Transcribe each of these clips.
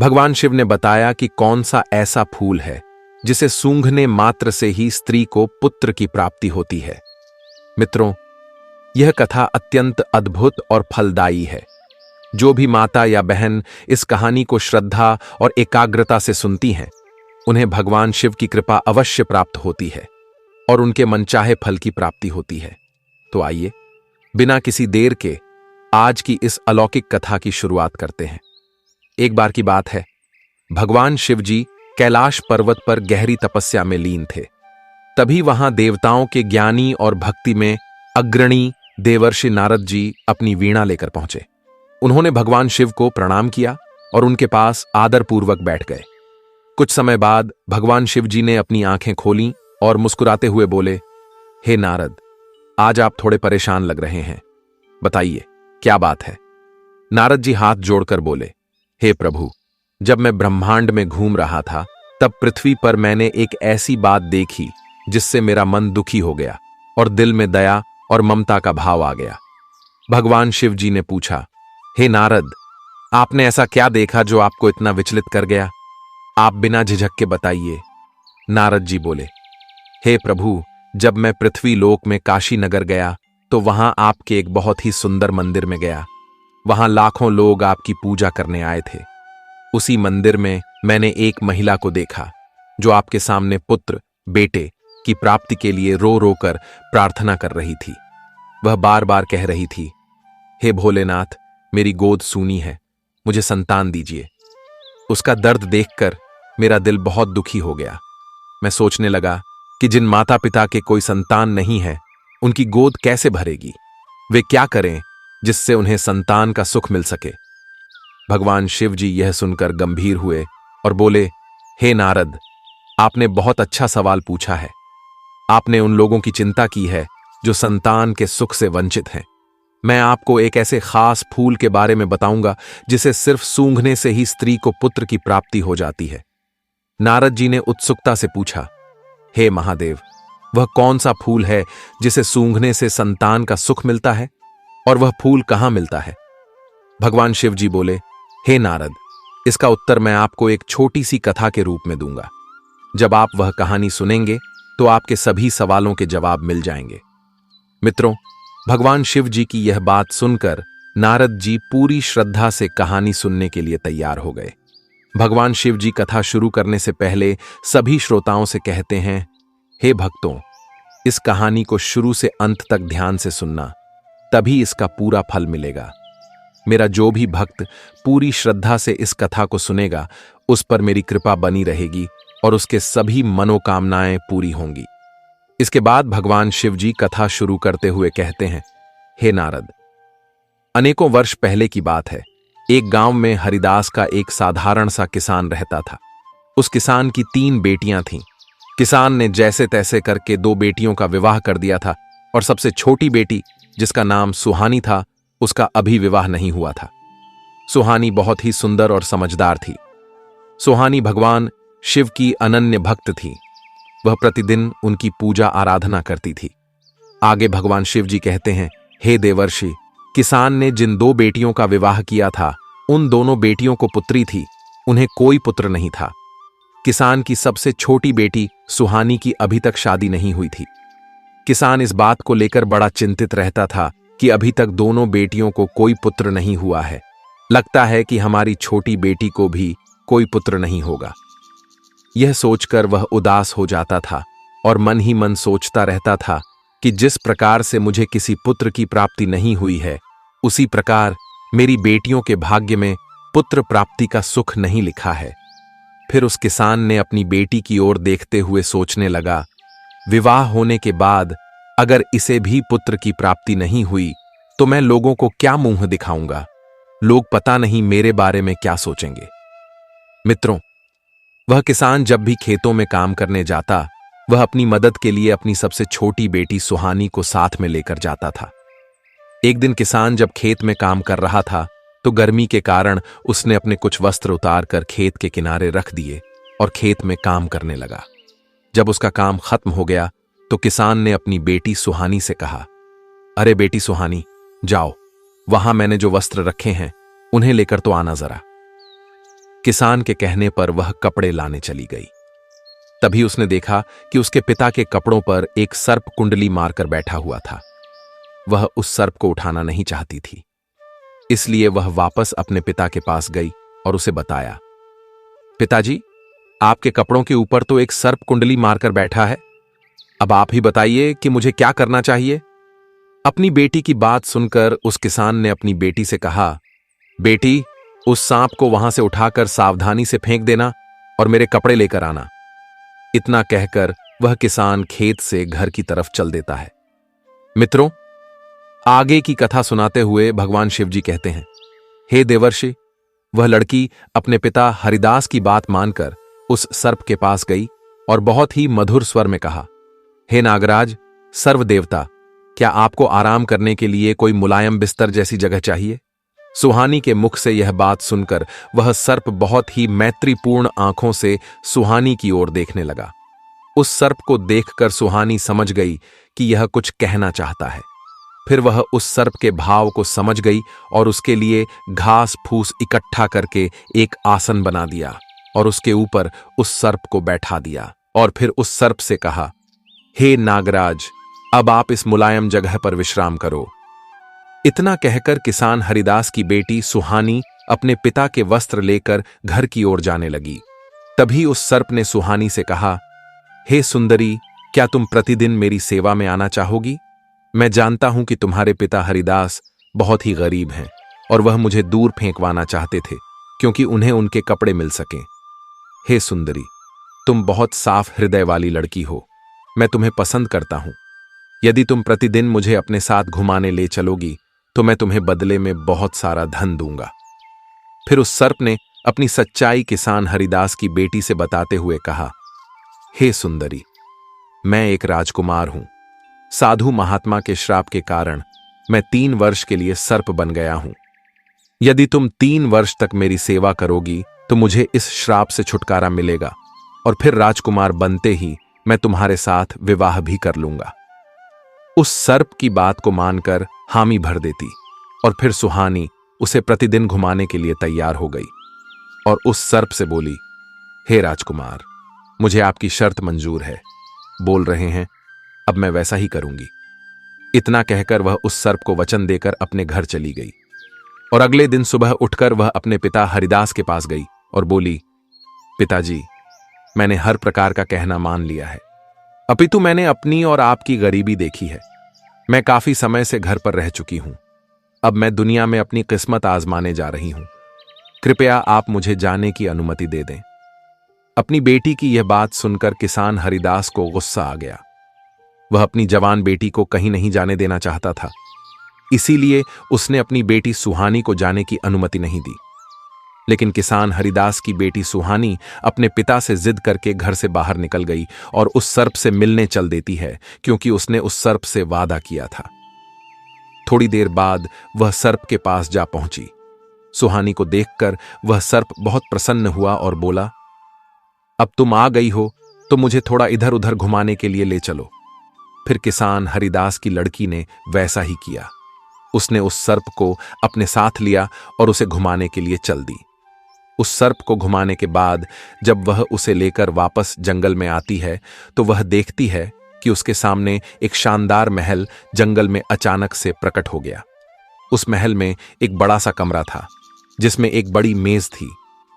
भगवान शिव ने बताया कि कौन सा ऐसा फूल है जिसे सूंघने मात्र से ही स्त्री को पुत्र की प्राप्ति होती है। मित्रों, यह कथा अत्यंत अद्भुत और फलदायी है। जो भी माता या बहन इस कहानी को श्रद्धा और एकाग्रता से सुनती हैं, उन्हें भगवान शिव की कृपा अवश्य प्राप्त होती है और उनके मनचाहे फल की प्राप्ति होती है। तो आइए, बिना किसी देर के आज की इस अलौकिक कथा की शुरुआत करते हैं। एक बार की बात है, भगवान शिव जी कैलाश पर्वत पर गहरी तपस्या में लीन थे। तभी वहां देवताओं के ज्ञानी और भक्ति में अग्रणी देवर्षि नारद जी अपनी वीणा लेकर पहुंचे। उन्होंने भगवान शिव को प्रणाम किया और उनके पास आदरपूर्वक बैठ गए। कुछ समय बाद भगवान शिव जी ने अपनी आंखें खोलीं और मुस्कुराते हुए बोले, हे नारद, आज आप थोड़े परेशान लग रहे हैं। बताइए, क्या बात है? नारद जी हाथ जोड़कर बोले, हे प्रभु, जब मैं ब्रह्मांड में घूम रहा था, तब पृथ्वी पर मैंने एक ऐसी बात देखी जिससे मेरा मन दुखी हो गया और दिल में दया और ममता का भाव आ गया। भगवान शिव जी ने पूछा, हे नारद, आपने ऐसा क्या देखा जो आपको इतना विचलित कर गया? आप बिना झिझक के बताइए। नारद जी बोले, हे प्रभु, जब मैं पृथ्वी लोक में काशी नगर गया तो वहां आपके एक बहुत ही सुंदर मंदिर में गया। वहां लाखों लोग आपकी पूजा करने आए थे। उसी मंदिर में मैंने एक महिला को देखा जो आपके सामने पुत्र, बेटे की प्राप्ति के लिए रो रो कर प्रार्थना कर रही थी। वह बार बार कह रही थी, हे भोलेनाथ, मेरी गोद सूनी है, मुझे संतान दीजिए। उसका दर्द देखकर मेरा दिल बहुत दुखी हो गया। मैं सोचने लगा कि जिन माता पिता के कोई संतान नहीं है, उनकी गोद कैसे भरेगी? वे क्या करें जिससे उन्हें संतान का सुख मिल सके? भगवान शिव जी यह सुनकर गंभीर हुए और बोले, हे नारद, आपने बहुत अच्छा सवाल पूछा है। आपने उन लोगों की चिंता की है जो संतान के सुख से वंचित हैं। मैं आपको एक ऐसे खास फूल के बारे में बताऊंगा जिसे सिर्फ सूंघने से ही स्त्री को पुत्र की प्राप्ति हो जाती है। नारद जी ने उत्सुकता से पूछा, हे महादेव, वह कौन सा फूल है जिसे सूंघने से संतान का सुख मिलता है और वह फूल कहां मिलता है? भगवान शिव जी बोले, हे नारद, इसका उत्तर मैं आपको एक छोटी सी कथा के रूप में दूंगा। जब आप वह कहानी सुनेंगे तो आपके सभी सवालों के जवाब मिल जाएंगे। मित्रों, भगवान शिव जी की यह बात सुनकर नारद जी पूरी श्रद्धा से कहानी सुनने के लिए तैयार हो गए। भगवान शिव जी कथा शुरू करने से पहले सभी श्रोताओं से कहते हैं, हे भक्तों, इस कहानी को शुरू से अंत तक ध्यान से सुनना, तभी इसका पूरा फल मिलेगा। मेरा जो भी भक्त पूरी श्रद्धा से इस कथा को सुनेगा, उस पर मेरी कृपा बनी रहेगी और उसके सभी मनोकामनाएं पूरी होंगी। इसके बाद भगवान शिव जी कथा शुरू करते हुए कहते हैं, हे नारद, अनेकों वर्ष पहले की बात है। एक गांव में हरिदास का एक साधारण सा किसान रहता था। उस किसान की 3 बेटियां थीं। किसान ने जैसे तैसे करके 2 बेटियों का विवाह कर दिया था और सबसे छोटी बेटी, जिसका नाम सुहानी था, उसका अभी विवाह नहीं हुआ था। सुहानी बहुत ही सुंदर और समझदार थी। सुहानी भगवान शिव की अनन्य भक्त थी। वह प्रतिदिन उनकी पूजा आराधना करती थी। आगे भगवान शिव जी कहते हैं, हे देवर्षि, किसान ने जिन 2 बेटियों का विवाह किया था, उन दोनों बेटियों को पुत्री थी, उन्हें कोई पुत्र नहीं था। किसान की सबसे छोटी बेटी सुहानी की अभी तक शादी नहीं हुई थी। किसान इस बात को लेकर बड़ा चिंतित रहता था कि अभी तक दोनों बेटियों को कोई पुत्र नहीं हुआ है। लगता है कि हमारी छोटी बेटी को भी कोई पुत्र नहीं होगा। यह सोचकर वह उदास हो जाता था और मन ही मन सोचता रहता था कि जिस प्रकार से मुझे किसी पुत्र की प्राप्ति नहीं हुई है, उसी प्रकार मेरी बेटियों के भाग्य में पुत्र प्राप्ति का सुख नहीं लिखा है। फिर उस किसान ने अपनी बेटी की ओर देखते हुए सोचने लगा, विवाह होने के बाद अगर इसे भी पुत्र की प्राप्ति नहीं हुई तो मैं लोगों को क्या मुंह दिखाऊंगा? लोग पता नहीं मेरे बारे में क्या सोचेंगे। मित्रों, वह किसान जब भी खेतों में काम करने जाता, वह अपनी मदद के लिए अपनी सबसे छोटी बेटी सुहानी को साथ में लेकर जाता था। एक दिन किसान जब खेत में काम कर रहा था तो गर्मी के कारण उसने अपने कुछ वस्त्र उतार कर खेत के किनारे रख दिए और खेत में काम करने लगा। जब उसका काम खत्म हो गया तो किसान ने अपनी बेटी सुहानी से कहा, अरे बेटी सुहानी, जाओ, वहां मैंने जो वस्त्र रखे हैं उन्हें लेकर तो आना जरा। किसान के कहने पर वह कपड़े लाने चली गई। तभी उसने देखा कि उसके पिता के कपड़ों पर एक सर्प कुंडली मारकर बैठा हुआ था। वह उस सर्प को उठाना नहीं चाहती थी, इसलिए वह वापस अपने पिता के पास गई और उसे बताया, पिताजी, आपके कपड़ों के ऊपर तो एक सर्प कुंडली मारकर बैठा है। अब आप ही बताइए कि मुझे क्या करना चाहिए। अपनी बेटी की बात सुनकर उस किसान ने अपनी बेटी से कहा, बेटी, उस सांप को वहां से उठाकर सावधानी से फेंक देना और मेरे कपड़े लेकर आना। इतना कहकर वह किसान खेत से घर की तरफ चल देता है। मित्रों, आगे की कथा सुनाते हुए भगवान शिव जी कहते हैं, हे देवर्षि, वह लड़की अपने पिता हरिदास की बात मानकर उस सर्प के पास गई और बहुत ही मधुर स्वर में कहा, हे नागराज, सर्व देवता, क्या आपको आराम करने के लिए कोई मुलायम बिस्तर जैसी जगह चाहिए? सुहानी के मुख से यह बात सुनकर वह सर्प बहुत ही मैत्रीपूर्ण आंखों से सुहानी की ओर देखने लगा। उस सर्प को देखकर सुहानी समझ गई कि यह कुछ कहना चाहता है। फिर वह उस सर्प के भाव को समझ गई और उसके लिए घास फूस इकट्ठा करके एक आसन बना दिया और उसके ऊपर उस सर्प को बैठा दिया और फिर उस सर्प से कहा, हे नागराज, अब आप इस मुलायम जगह पर विश्राम करो। इतना कहकर किसान हरिदास की बेटी सुहानी अपने पिता के वस्त्र लेकर घर की ओर जाने लगी। तभी उस सर्प ने सुहानी से कहा, हे सुंदरी, क्या तुम प्रतिदिन मेरी सेवा में आना चाहोगी? मैं जानता हूं कि तुम्हारे पिता हरिदास बहुत ही गरीब हैं और वह मुझे दूर फेंकवाना चाहते थे क्योंकि उन्हें उनके कपड़े मिल सकें। हे सुंदरी, तुम बहुत साफ हृदय वाली लड़की हो। मैं तुम्हें पसंद करता हूं। यदि तुम प्रतिदिन मुझे अपने साथ घुमाने ले चलोगी तो मैं तुम्हें बदले में बहुत सारा धन दूंगा। फिर उस सर्प ने अपनी सच्चाई किसान हरिदास की बेटी से बताते हुए कहा, हे सुंदरी, मैं एक राजकुमार हूं। साधु महात्मा के श्राप के कारण मैं 3 वर्ष के लिए सर्प बन गया हूं। यदि तुम 3 वर्ष तक मेरी सेवा करोगी तो मुझे इस श्राप से छुटकारा मिलेगा और फिर राजकुमार बनते ही मैं तुम्हारे साथ विवाह भी कर लूंगा। उस सर्प की बात को मानकर हामी भर देती और फिर सुहानी उसे प्रतिदिन घुमाने के लिए तैयार हो गई और उस सर्प से बोली, हे राजकुमार, मुझे आपकी शर्त मंजूर है। बोल रहे हैं, अब मैं वैसा ही करूंगी। इतना कहकर वह उस सर्प को वचन देकर अपने घर चली गई और अगले दिन सुबह उठकर वह अपने पिता हरिदास के पास गई और बोली, पिताजी, मैंने हर प्रकार का कहना मान लिया है, अपितु मैंने अपनी और आपकी गरीबी देखी है। मैं काफी समय से घर पर रह चुकी हूं। अब मैं दुनिया में अपनी किस्मत आजमाने जा रही हूं। कृपया आप मुझे जाने की अनुमति दे दें। अपनी बेटी की यह बात सुनकर किसान हरिदास को गुस्सा आ गया। वह अपनी जवान बेटी को कहीं नहीं जाने देना चाहता था, इसीलिए उसने अपनी बेटी सुहानी को जाने की अनुमति नहीं दी। लेकिन किसान हरिदास की बेटी सुहानी अपने पिता से जिद करके घर से बाहर निकल गई और उस सर्प से मिलने चल देती है क्योंकि उसने उस सर्प से वादा किया था। थोड़ी देर बाद वह सर्प के पास जा पहुंची। सुहानी को देखकर वह सर्प बहुत प्रसन्न हुआ और बोला, अब तुम आ गई हो तो मुझे थोड़ा इधर उधर घुमाने के लिए ले चलो। फिर किसान हरिदास की लड़की ने वैसा ही किया। उसने उस सर्प को अपने साथ लिया और उसे घुमाने के लिए चल दी। उस सर्प को घुमाने के बाद जब वह उसे लेकर वापस जंगल में आती है तो वह देखती है कि उसके सामने एक शानदार महल जंगल में अचानक से प्रकट हो गया। उस महल में एक बड़ा सा कमरा था जिसमें एक बड़ी मेज थी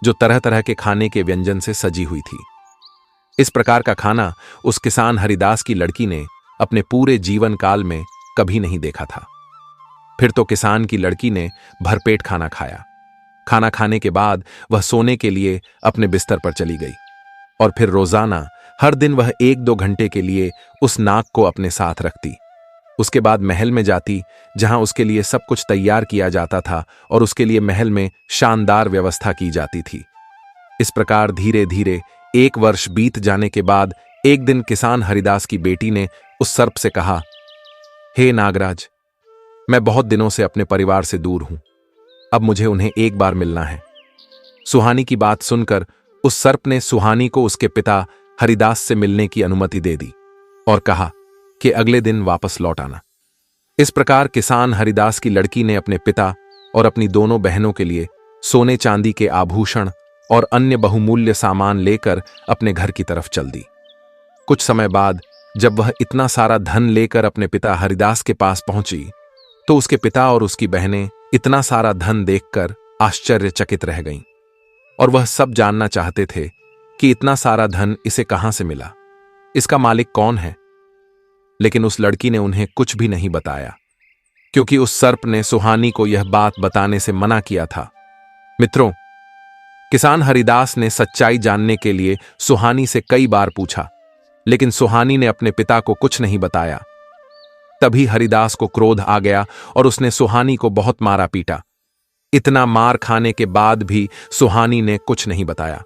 जो तरह तरह के खाने के व्यंजन से सजी हुई थी। इस प्रकार का खाना उस किसान हरिदास की लड़की ने अपने पूरे जीवन काल में कभी नहीं देखा था। फिर तो किसान की लड़की ने भरपेट खाना खाया। खाना खाने के बाद वह सोने के लिए अपने बिस्तर पर चली गई और फिर रोजाना हर दिन वह 1-2 घंटे के लिए उस नाग को अपने साथ रखती। उसके बाद महल में जाती जहां उसके लिए सब कुछ तैयार किया जाता था और उसके लिए महल में शानदार व्यवस्था की जाती थी। इस प्रकार धीरे धीरे 1 वर्ष बीत जाने के बाद एक दिन किसान हरिदास की बेटी ने उस सर्प से कहा, हे नागराज, मैं बहुत दिनों से अपने परिवार से दूर हूं। अब मुझे उन्हें एक बार मिलना है। सुहानी की बात सुनकर उस सर्प ने सुहानी को उसके पिता हरिदास से मिलने की अनुमति दे दी और कहा कि अगले दिन वापस लौट आना। इस प्रकार किसान हरिदास की लड़की ने अपने पिता और अपनी दोनों बहनों के लिए सोने चांदी के आभूषण और अन्य बहुमूल्य सामान लेकर अपने घर की तरफ चल दी। कुछ समय बाद जब वह इतना सारा धन लेकर अपने पिता हरिदास के पास पहुंची तो उसके पिता और उसकी बहनें इतना सारा धन देखकर आश्चर्यचकित रह गईं और वह सब जानना चाहते थे कि इतना सारा धन इसे कहां से मिला, इसका मालिक कौन है। लेकिन उस लड़की ने उन्हें कुछ भी नहीं बताया, क्योंकि उस सर्प ने सुहानी को यह बात बताने से मना किया था। मित्रों, किसान हरिदास ने सच्चाई जानने के लिए सुहानी से कई बार पूछा, लेकिन सुहानी ने अपने पिता को कुछ नहीं बताया। तभी हरिदास को क्रोध आ गया और उसने सुहानी को बहुत मारा पीटा। इतना मार खाने के बाद भी सुहानी ने कुछ नहीं बताया।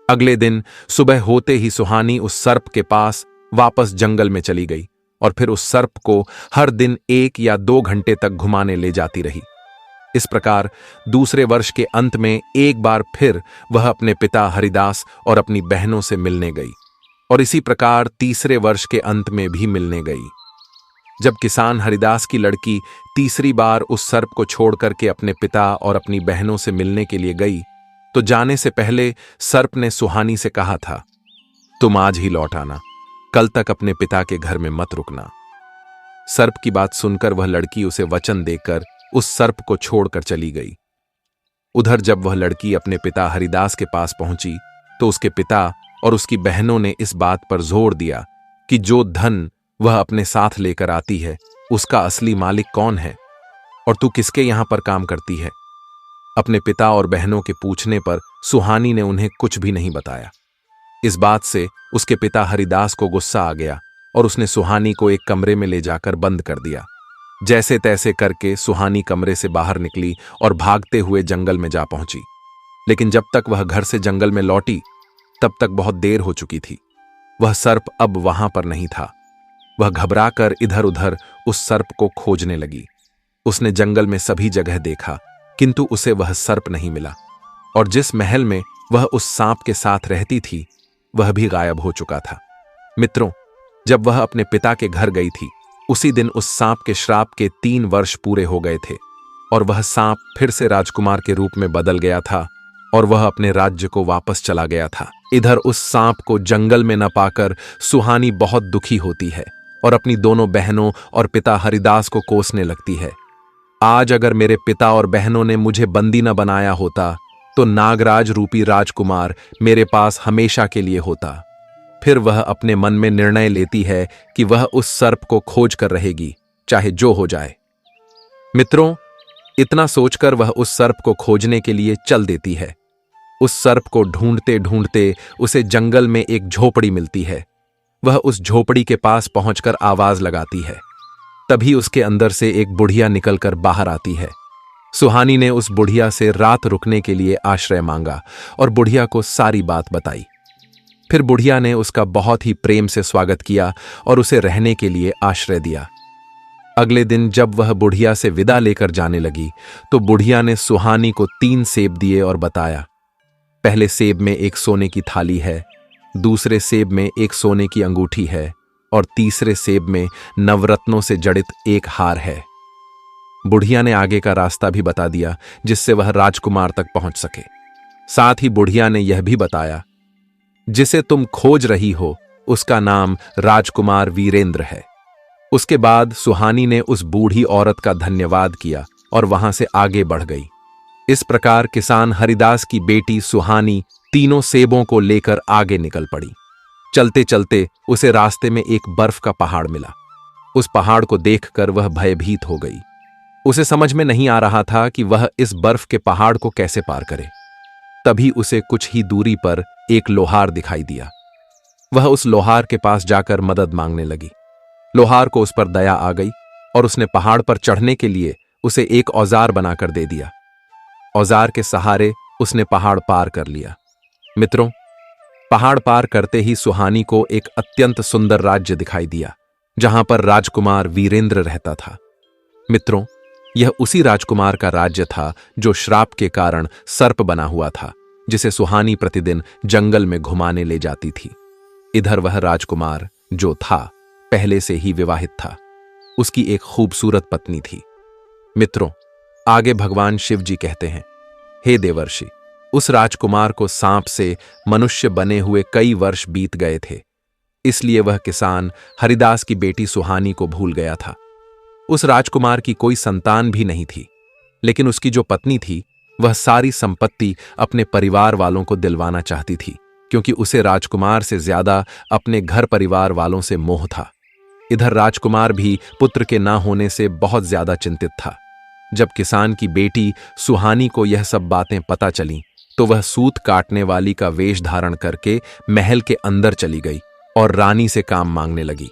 अगले दिन सुबह होते ही सुहानी उस सर्प के पास वापस जंगल में चली गई और फिर उस सर्प को हर दिन 1 या 2 घंटे तक घुमाने ले जाती रही। इस प्रकार दूसरे वर्ष के अंत में एक बार फिर वह अपने पिता हरिदास और अपनी बहनों से मिलने गई और इसी प्रकार तीसरे वर्ष के अंत में भी मिलने गई। जब किसान हरिदास की लड़की तीसरी बार उस सर्प को छोड़ करके अपने पिता और अपनी बहनों से मिलने के लिए गई तो जाने से पहले सर्प ने सुहानी से कहा था, तुम आज ही लौट आना, कल तक अपने पिता के घर में मत रुकना। सर्प की बात सुनकर वह लड़की उसे वचन देकर उस सर्प को छोड़कर चली गई। उधर जब वह लड़की अपने पिता हरिदास के पास पहुंची तो उसके पिता और उसकी बहनों ने इस बात पर जोर दिया कि जो धन वह अपने साथ लेकर आती है उसका असली मालिक कौन है और तू किसके यहां पर काम करती है। अपने पिता और बहनों के पूछने पर सुहानी ने उन्हें कुछ भी नहीं बताया। इस बात से उसके पिता हरिदास को गुस्सा आ गया और उसने सुहानी को एक कमरे में ले जाकर बंद कर दिया। जैसे तैसे करके सुहानी कमरे से बाहर निकली और भागते हुए जंगल में जा पहुंची। लेकिन जब तक वह घर से जंगल में लौटी तब तक बहुत देर हो चुकी थी। वह सर्प अब वहां पर नहीं था। वह घबराकर इधर उधर उस सर्प को खोजने लगी। उसने जंगल में सभी जगह देखा किंतु उसे वह सर्प नहीं मिला और जिस महल में वह उस सांप के साथ रहती थी वह भी गायब हो चुका था। मित्रों, जब वह अपने पिता के घर गई थी उसी दिन उस सांप के श्राप के 3 वर्ष पूरे हो गए थे और वह सांप फिर से राजकुमार के रूप में बदल गया था और वह अपने राज्य को वापस चला गया था। इधर उस सांप को जंगल में न पाकर सुहानी बहुत दुखी होती है और अपनी दोनों बहनों और पिता हरिदास को कोसने लगती है। आज अगर मेरे पिता और बहनों ने मुझे बंदी न बनाया होता तो नागराज रूपी राजकुमार मेरे पास हमेशा के लिए होता। फिर वह अपने मन में निर्णय लेती है कि वह उस सर्प को खोज कर रहेगी, चाहे जो हो जाए। मित्रों, इतना सोचकर वह उस सर्प को खोजने के लिए चल देती है। उस सर्प को ढूंढते ढूंढते उसे जंगल में एक झोपड़ी मिलती है। वह उस झोपड़ी के पास पहुंचकर आवाज लगाती है। तभी उसके अंदर से एक बुढ़िया निकलकर बाहर आती है। सुहानी ने उस बुढ़िया से रात रुकने के लिए आश्रय मांगा और बुढ़िया को सारी बात बताई। फिर बुढ़िया ने उसका बहुत ही प्रेम से स्वागत किया और उसे रहने के लिए आश्रय दिया। अगले दिन जब वह बुढ़िया से विदा लेकर जाने लगी तो बुढ़िया ने सुहानी को 3 सेब दिए और बताया, पहले सेब में एक सोने की थाली है, दूसरे सेब में एक सोने की अंगूठी है और तीसरे सेब में नवरत्नों से जड़ित एक हार है। बुढ़िया ने आगे का रास्ता भी बता दिया जिससे वह राजकुमार तक पहुंच सके। साथ ही बुढ़िया ने यह भी बताया, जिसे तुम खोज रही हो उसका नाम राजकुमार वीरेंद्र है। उसके बाद सुहानी ने उस बूढ़ी औरत का धन्यवाद किया और वहां से आगे बढ़ गई। इस प्रकार किसान हरिदास की बेटी सुहानी तीनों सेबों को लेकर आगे निकल पड़ी। चलते चलते उसे रास्ते में एक बर्फ का पहाड़ मिला। उस पहाड़ को देखकर वह भयभीत हो गई। उसे समझ में नहीं आ रहा था कि वह इस बर्फ के पहाड़ को कैसे पार करे। तभी उसे कुछ ही दूरी पर एक लोहार दिखाई दिया। वह उस लोहार के पास जाकर मदद मांगने लगी। लोहार को उस पर दया आ गई और उसने पहाड़ पर चढ़ने के लिए उसे एक औजार बनाकर दे दिया। औजार के सहारे उसने पहाड़ पार कर लिया। मित्रों, पहाड़ पार करते ही सुहानी को एक अत्यंत सुंदर राज्य दिखाई दिया जहां पर राजकुमार वीरेंद्र रहता था। मित्रों, यह उसी राजकुमार का राज्य था जो श्राप के कारण सर्प बना हुआ था, जिसे सुहानी प्रतिदिन जंगल में घुमाने ले जाती थी। इधर वह राजकुमार जो था पहले से ही विवाहित था। उसकी एक खूबसूरत पत्नी थी। मित्रों, आगे भगवान शिव जी कहते हैं, हे देवर्षि, उस राजकुमार को सांप से मनुष्य बने हुए कई वर्ष बीत गए थे, इसलिए वह किसान हरिदास की बेटी सुहानी को भूल गया था। उस राजकुमार की कोई संतान भी नहीं थी, लेकिन उसकी जो पत्नी थी वह सारी संपत्ति अपने परिवार वालों को दिलवाना चाहती थी, क्योंकि उसे राजकुमार से ज्यादा अपने घर परिवार वालों से मोह था। इधर राजकुमार भी पुत्र के ना होने से बहुत ज्यादा चिंतित था। जब किसान की बेटी सुहानी को यह सब बातें पता चलीं, तो वह सूत काटने वाली का वेश धारण करके महल के अंदर चली गई और रानी से काम मांगने लगी।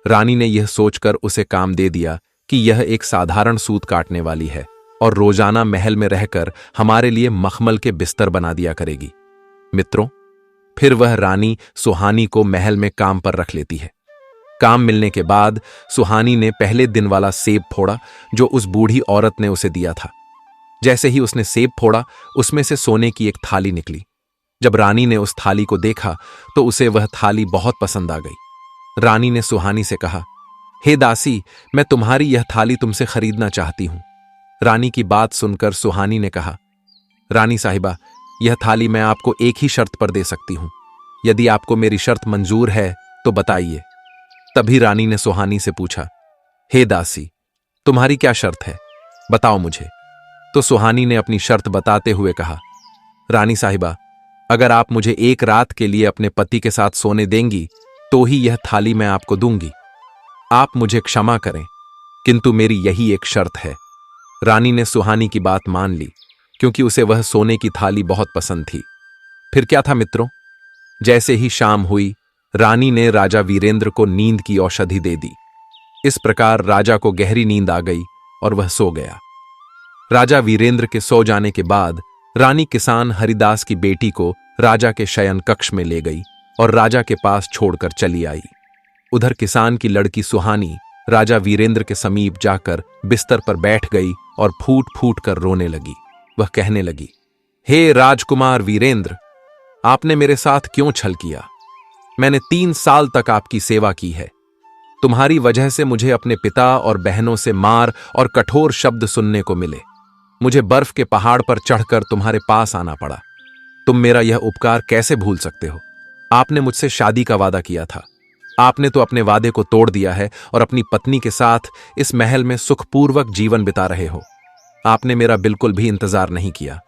रानी ने यह सोचकर उसे काम दे दिया कि यह एक साधारण सूत काटने वाली है और रोजाना महल में रहकर हमारे लिए मखमल के बिस्तर बना दिया करेगी। मित्रों, फिर वह रानी सुहानी को महल में काम पर रख लेती है। काम मिलने के बाद सुहानी ने पहले दिन वाला सेब फोड़ा जो उस बूढ़ी औरत ने उसे दिया था। जैसे ही उसने सेब फोड़ा, उसमें से सोने की एक थाली निकली। जब रानी ने उस थाली को देखा तो उसे वह थाली बहुत पसंद आ गई। रानी ने सुहानी से कहा, हे दासी, मैं तुम्हारी यह थाली तुमसे खरीदना चाहती हूं। रानी की बात सुनकर सुहानी ने कहा, रानी साहिबा, यह थाली मैं आपको एक ही शर्त पर दे सकती हूं। यदि आपको मेरी शर्त मंजूर है तो बताइए। तभी रानी ने सुहानी से पूछा, हे दासी, तुम्हारी क्या शर्त है, बताओ मुझे। तो सुहानी ने अपनी शर्त बताते हुए कहा, रानी साहिबा, अगर आप मुझे एक रात के लिए अपने पति के साथ सोने देंगी तो ही यह थाली मैं आपको दूंगी। आप मुझे क्षमा करें, किंतु मेरी यही एक शर्त है। रानी ने सुहानी की बात मान ली, क्योंकि उसे वह सोने की थाली बहुत पसंद थी। फिर क्या था मित्रों, जैसे ही शाम हुई, रानी ने राजा वीरेंद्र को नींद की औषधि दे दी। इस प्रकार राजा को गहरी नींद आ गई और वह सो गया। राजा वीरेंद्र के सो जाने के बाद रानी किसान हरिदास की बेटी को राजा के शयन कक्ष में ले गई और राजा के पास छोड़कर चली आई। उधर किसान की लड़की सुहानी राजा वीरेंद्र के समीप जाकर बिस्तर पर बैठ गई और फूट फूट कर रोने लगी। वह कहने लगी, हे राजकुमार वीरेंद्र, आपने मेरे साथ क्यों छल किया? मैंने 3 साल तक आपकी सेवा की है। तुम्हारी वजह से मुझे अपने पिता और बहनों से मार और कठोर शब्द सुनने को मिले। मुझे बर्फ के पहाड़ पर चढ़कर तुम्हारे पास आना पड़ा। तुम मेरा यह उपकार कैसे भूल सकते हो? आपने मुझसे शादी का वादा किया था। आपने तो अपने वादे को तोड़ दिया है और अपनी पत्नी के साथ इस महल में सुखपूर्वक जीवन बिता रहे हो। आपने मेरा बिल्कुल भी इंतजार नहीं किया।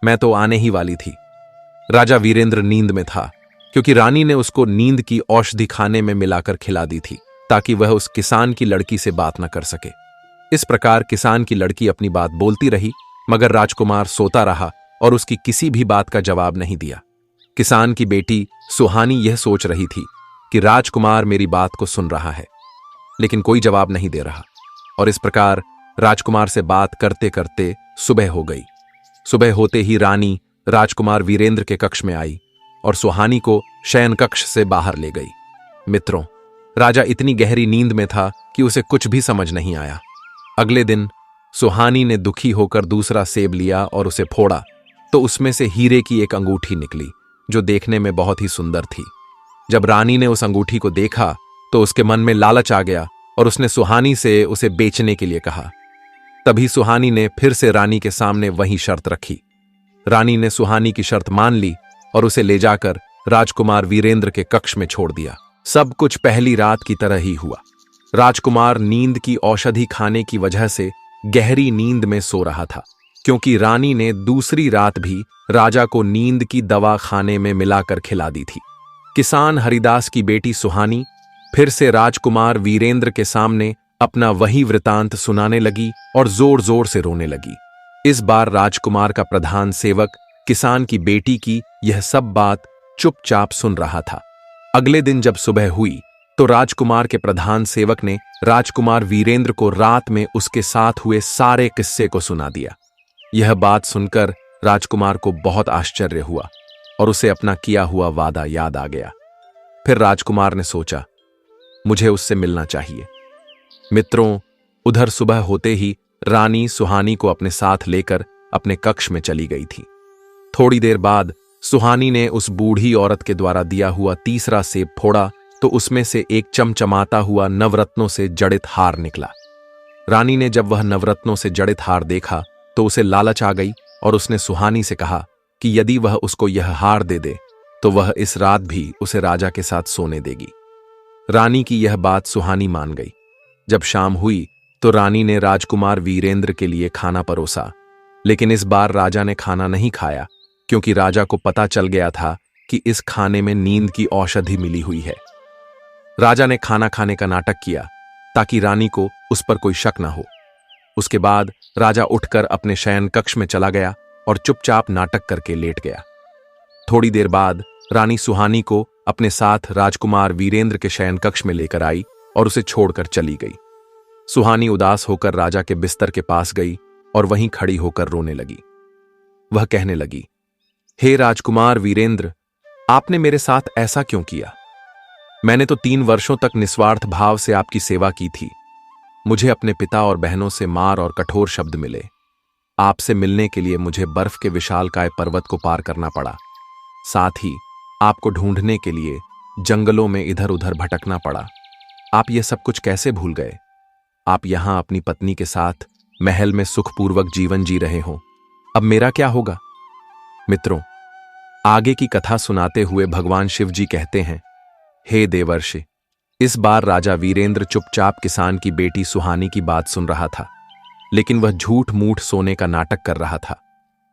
मैं तो आने ही वाली थी। राजा वीरेंद्र नींद में था, क्योंकि रानी ने उसको नींद की औषधि खाने में मिलाकर खिला दी थी, ताकि वह उस किसान की लड़की से बात न कर सके। इस प्रकार किसान की लड़की अपनी बात बोलती रही, मगर राजकुमार सोता रहा और उसकी किसी भी बात का जवाब नहीं दिया। किसान की बेटी सुहानी यह सोच रही थी कि राजकुमार मेरी बात को सुन रहा है, लेकिन कोई जवाब नहीं दे रहा। और इस प्रकार राजकुमार से बात करते करते सुबह हो गई। सुबह होते ही रानी राजकुमार वीरेंद्र के कक्ष में आई और सुहानी को शयन कक्ष से बाहर ले गई। मित्रों, राजा इतनी गहरी नींद में था कि उसे कुछ भी समझ नहीं आया। अगले दिन सुहानी ने दुखी होकर दूसरा सेब लिया और उसे फोड़ा, तो उसमें से हीरे की एक अंगूठी निकली, जो देखने में बहुत ही सुंदर थी। जब रानी ने उस अंगूठी को देखा तो उसके मन में लालच आ गया और उसने सुहानी से उसे बेचने के लिए कहा। तभी सुहानी ने फिर से रानी के सामने वही शर्त रखी। रानी ने सुहानी की शर्त मान ली और उसे ले जाकर राजकुमार वीरेंद्र के कक्ष में छोड़ दिया। सब कुछ पहली रात की तरह ही हुआ। राजकुमार नींद की औषधि खाने की वजह से गहरी नींद में सो रहा था, क्योंकि रानी ने दूसरी रात भी राजा को नींद की दवा खाने में मिलाकर खिला दी थी। किसान हरिदास की बेटी सुहानी फिर से राजकुमार वीरेंद्र के सामने अपना वही वृतांत सुनाने लगी और जोर जोर से रोने लगी। इस बार राजकुमार का प्रधान सेवक किसान की बेटी की यह सब बात चुपचाप सुन रहा था। अगले दिन जब सुबह हुई तो राजकुमार के प्रधान सेवक ने राजकुमार वीरेंद्र को रात में उसके साथ हुए सारे किस्से को सुना दिया। यह बात सुनकर राजकुमार को बहुत आश्चर्य हुआ और उसे अपना किया हुआ वादा याद आ गया। फिर राजकुमार ने सोचा, मुझे उससे मिलना चाहिए। मित्रों, उधर सुबह होते ही रानी सुहानी को अपने साथ लेकर अपने कक्ष में चली गई थी। थोड़ी देर बाद सुहानी ने उस बूढ़ी औरत के द्वारा दिया हुआ तीसरा सेब फोड़ा, तो उसमें से एक चमचमाता हुआ नवरत्नों से जड़ित हार निकला। रानी ने जब वह नवरत्नों से जड़ित हार देखा तो उसे लालच आ गई और उसने सुहानी से कहा, कि यदि वह उसको यह हार दे दे तो वह इस रात भी उसे राजा के साथ सोने देगी। रानी की यह बात सुहानी मान गई। जब शाम हुई तो रानी ने राजकुमार वीरेंद्र के लिए खाना परोसा, लेकिन इस बार राजा ने खाना नहीं खाया, क्योंकि राजा को पता चल गया था कि इस खाने में नींद की औषधि मिली हुई है। राजा ने खाना खाने का नाटक किया ताकि रानी को उस पर कोई शक न हो। उसके बाद राजा उठकर अपने शयन कक्ष में चला गया और चुपचाप नाटक करके लेट गया। थोड़ी देर बाद रानी सुहानी को अपने साथ राजकुमार वीरेंद्र के शयन कक्ष में लेकर आई और उसे छोड़कर चली गई। सुहानी उदास होकर राजा के बिस्तर के पास गई और वहीं खड़ी होकर रोने लगी। वह कहने लगी, हे राजकुमार वीरेंद्र, आपने मेरे साथ ऐसा क्यों किया? मैंने तो 3 वर्षों तक निस्वार्थ भाव से आपकी सेवा की थी। मुझे अपने पिता और बहनों से मार और कठोर शब्द मिले। आपसे मिलने के लिए मुझे बर्फ के विशालकाय पर्वत को पार करना पड़ा। साथ ही आपको ढूंढने के लिए जंगलों में इधर उधर भटकना पड़ा। आप यह सब कुछ कैसे भूल गए? आप यहां अपनी पत्नी के साथ महल में सुखपूर्वक जीवन जी रहे हो। अब मेरा क्या होगा? मित्रों, आगे की कथा सुनाते हुए भगवान शिव जी कहते हैं, हे देवर्षि, इस बार राजा वीरेंद्र चुपचाप किसान की बेटी सुहानी की बात सुन रहा था, लेकिन वह झूठ मूठ सोने का नाटक कर रहा था।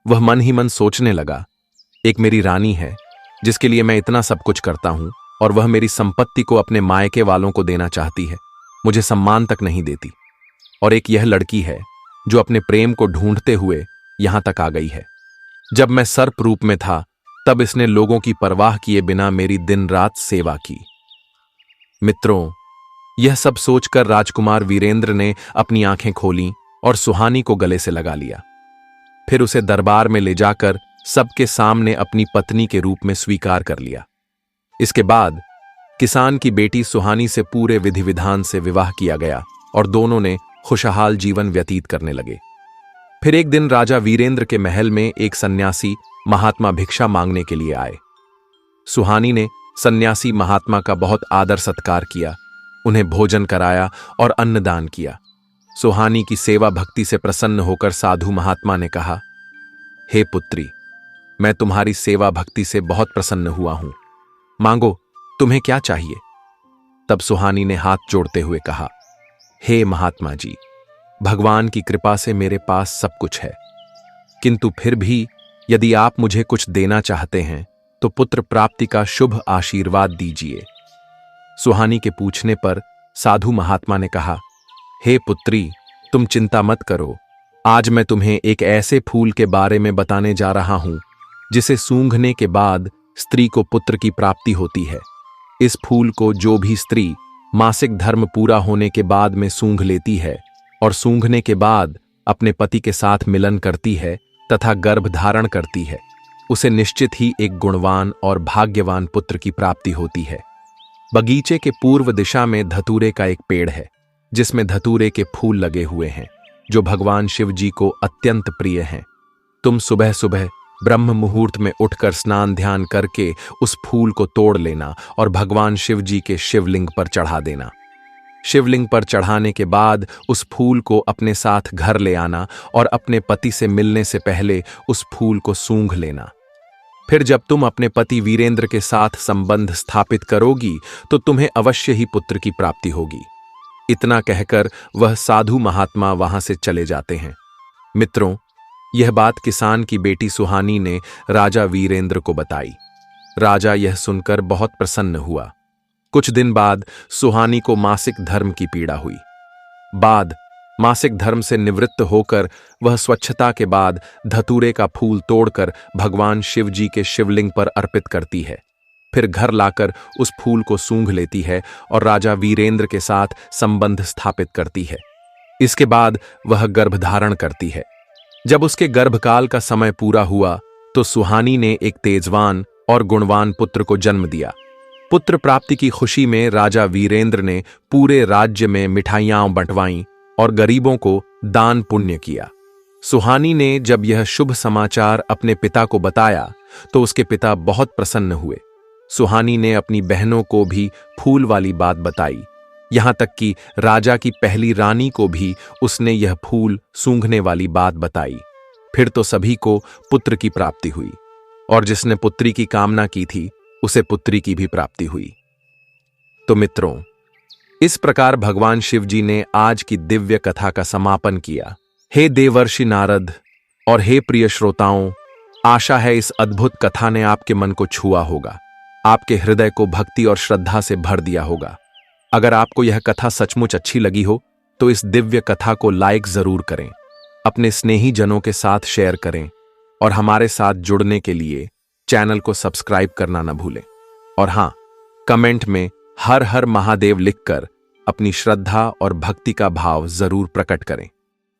वह मन ही मन सोचने लगा, एक मेरी रानी है जिसके लिए मैं इतना सब कुछ करता हूं, और वह मेरी संपत्ति को अपने मायके वालों को देना चाहती है, मुझे सम्मान तक नहीं देती। और एक यह लड़की है जो अपने प्रेम को ढूंढते हुए यहां तक आ गई है। जब मैं सर्प रूप में था तब इसने लोगों की परवाह किए बिना मेरी दिन रात सेवा की। मित्रों, यह सब सोचकर राजकुमार वीरेंद्र ने अपनी आंखें खोलीं और सुहानी को गले से लगा लिया। फिर उसे दरबार में ले जाकर सबके सामने अपनी पत्नी के रूप में स्वीकार कर लिया। इसके बाद किसान की बेटी सुहानी से पूरे विधि विधान से विवाह किया गया और दोनों ने खुशहाल जीवन व्यतीत करने लगे। फिर एक दिन राजा वीरेंद्र के महल में एक सन्यासी महात्मा भिक्षा मांगने के लिए आए। सुहानी ने सन्यासी महात्मा का बहुत आदर सत्कार किया, उन्हें भोजन कराया और अन्नदान किया। सुहानी की सेवा भक्ति से प्रसन्न होकर साधु महात्मा ने कहा, हे पुत्री, मैं तुम्हारी सेवा भक्ति से बहुत प्रसन्न हुआ हूं, मांगो, तुम्हें क्या चाहिए? तब सुहानी ने हाथ जोड़ते हुए कहा, हे महात्मा जी, भगवान की कृपा से मेरे पास सब कुछ है, किंतु फिर भी यदि आप मुझे कुछ देना चाहते हैं तो पुत्र प्राप्ति का शुभ आशीर्वाद दीजिए। सुहानी के पूछने पर साधु महात्मा ने कहा, हे पुत्री, तुम चिंता मत करो, आज मैं तुम्हें एक ऐसे फूल के बारे में बताने जा रहा हूं जिसे सूंघने के बाद स्त्री को पुत्र की प्राप्ति होती है। इस फूल को जो भी स्त्री मासिक धर्म पूरा होने के बाद में सूंघ लेती है और सूंघने के बाद अपने पति के साथ मिलन करती है तथा गर्भ धारण करती है, उसे निश्चित ही एक गुणवान और भाग्यवान पुत्र की प्राप्ति होती है। बगीचे के पूर्व दिशा में धतूरे का एक पेड़ है जिसमें धतूरे के फूल लगे हुए हैं जो भगवान शिव जी को अत्यंत प्रिय हैं। तुम सुबह सुबह ब्रह्म मुहूर्त में उठकर स्नान ध्यान करके उस फूल को तोड़ लेना और भगवान शिव जी के शिवलिंग पर चढ़ा देना। शिवलिंग पर चढ़ाने के बाद उस फूल को अपने साथ घर ले आना और अपने पति से मिलने से पहले उस फूल को सूंघ लेना। फिर जब तुम अपने पति वीरेंद्र के साथ संबंध स्थापित करोगी तो तुम्हें अवश्य ही पुत्र की प्राप्ति होगी। इतना कहकर वह साधु महात्मा वहां से चले जाते हैं। मित्रों, यह बात किसान की बेटी सुहानी ने राजा वीरेंद्र को बताई। राजा यह सुनकर बहुत प्रसन्न हुआ। कुछ दिन बाद सुहानी को मासिक धर्म की पीड़ा हुई। मासिक धर्म से निवृत्त होकर वह स्वच्छता के बाद धतूरे का फूल तोड़कर भगवान शिव जी के शिवलिंग पर अर्पित करती है। फिर घर लाकर उस फूल को सूंघ लेती है और राजा वीरेंद्र के साथ संबंध स्थापित करती है। इसके बाद वह गर्भ धारण करती है। जब उसके गर्भकाल का समय पूरा हुआ तो सुहानी ने एक तेजवान और गुणवान पुत्र को जन्म दिया। पुत्र प्राप्ति की खुशी में राजा वीरेंद्र ने पूरे राज्य में मिठाइयां बंटवाईं और गरीबों को दान पुण्य किया। सुहानी ने जब यह शुभ समाचार अपने पिता को बताया तो उसके पिता बहुत प्रसन्न हुए। सुहानी ने अपनी बहनों को भी फूल वाली बात बताई, यहां तक कि राजा की पहली रानी को भी उसने यह फूल सूंघने वाली बात बताई। फिर तो सभी को पुत्र की प्राप्ति हुई। और जिसने पुत्री की कामना की थी उसे पुत्री की भी प्राप्ति हुई। तो मित्रों, इस प्रकार भगवान शिव जी ने आज की दिव्य कथा का समापन किया। हे देवर्षि नारद और हे प्रिय श्रोताओं, आशा है इस अद्भुत कथा ने आपके मन को छुआ होगा, आपके हृदय को भक्ति और श्रद्धा से भर दिया होगा। अगर आपको यह कथा सचमुच अच्छी लगी हो तो इस दिव्य कथा को लाइक जरूर करें, अपने स्नेही जनों के साथ शेयर करें और हमारे साथ जुड़ने के लिए चैनल को सब्सक्राइब करना न भूलें। और हां, कमेंट में हर हर महादेव लिखकर अपनी श्रद्धा और भक्ति का भाव जरूर प्रकट करें।